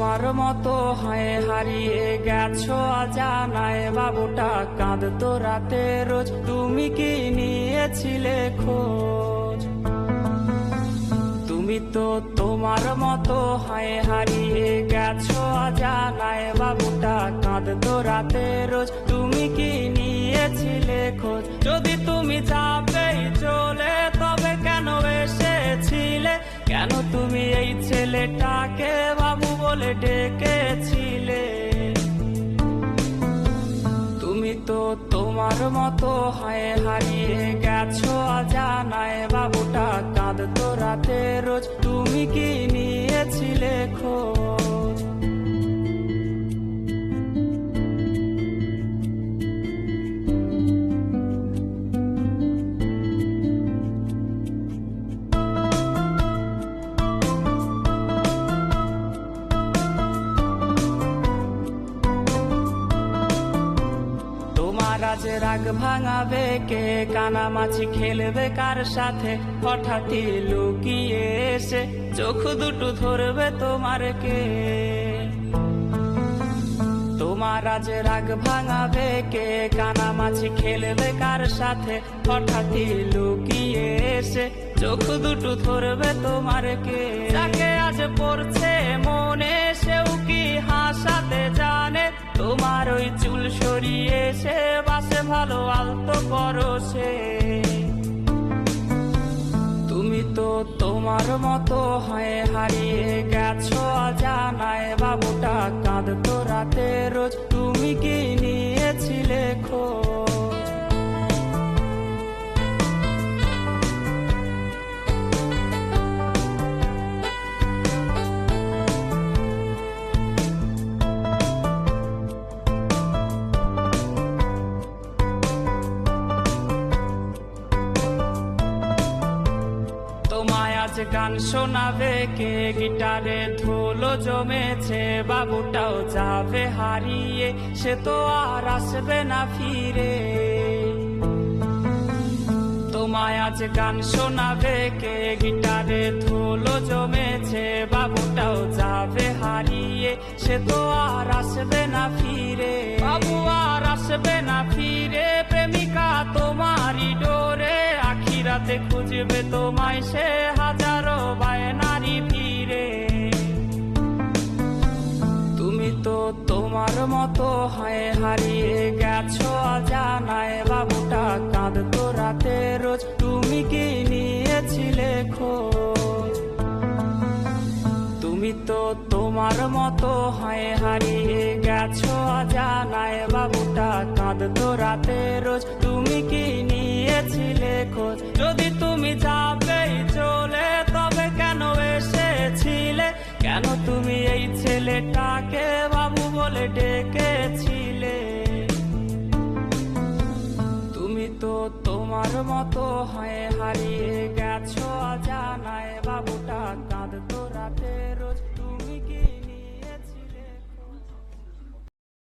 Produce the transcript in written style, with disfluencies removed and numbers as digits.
তোমার মতো হয়ে হারিয়ে গেছো অজানায়, বাবুটা কাঁদতো রাতে রোজ, তুমি কি নিয়েছিলে খোঁজ? তুমি তো তোমার মতো হয়ে হারিয়ে গেছো অজানায়, বাবুটা কাঁদতো রাতে রোজ, তুমি কি নিয়েছিলে খোঁজ? যদি তুমি যাবেই চলে তবে কেন এসেছিলে? কেন তুমি এই ছেলেটাকে বাবু বলে ডেকেছিলে? তুমি তো তোমার মতো হয়ে হারিয়ে গেছো অজানায়, বাবুটা কাঁদতো রাতে রোজ, তুমি কি নিয়েছিলে খোঁজ? আজ রাগ ভাঙাবে কে? কানামাছি খেলবে কার সাথে? হঠাৎই লুকিয়ে এসে চোখ দুটো ধরবে তোমার কে? তোমার আজ রাগ ভাঙাবে কে? কানামাছি খেলবে কার সাথে? হঠাৎই লুকিয়ে এসে চোখ দুটো ধরবে তোমার কে? যাকে আজ পড়ছে মনে সেও কি হাসাতে জানে? তোমার ওই চুল সরিয়ে সে বাসে ভালো আলতো করো সে। তুমি তো তোমার মতো হয়ে হারিয়ে গেছো অজানায়, বাবুটা কাঁদতো রাতে রোজ, তুমি কি নিয়েছিলে খোঁজ? তোমায় আজ গান শোনাবে কে? গিটারে ধুলো জমেছে, বাবুটাও যাবে হারিয়ে, সে তো আর আসবে না ফিরে। তোমায় আজ গান শোনাবে কে? গিটারে ধুলো জমেছে, বাবুটাও যাবে হারিয়ে, সে তো আর আসবে না ফিরে। বাবু আর আসবে না ফিরে, প্রেমিকা তোমারই ডোরে, আখিরাতে খুঁজবে তোমায় সে হাজারো বায়নারি ভিড়ে। তুমি তো তোমার মতো হয়ে হারিয়ে গেছো অজানায়, বাবুটা কাঁদতো রাতে রোজ, তুমি কি নিয়েছিলে খোঁজ? তুমি তো তোমার মতো হয়ে হারিয়ে গেছো অজানায়, বাবুটা কাঁদতো রাতে রোজ, তুমি কি নিয়েছিলে খোঁজ? যদি তুমি যাবেই চলে তবে কেন এসেছিলে? কেন তুমি এই ছেলেটাকে বাবু বলে ডেকেছিলে? তুমি তো তোমার মতো হয়ে হারিয়ে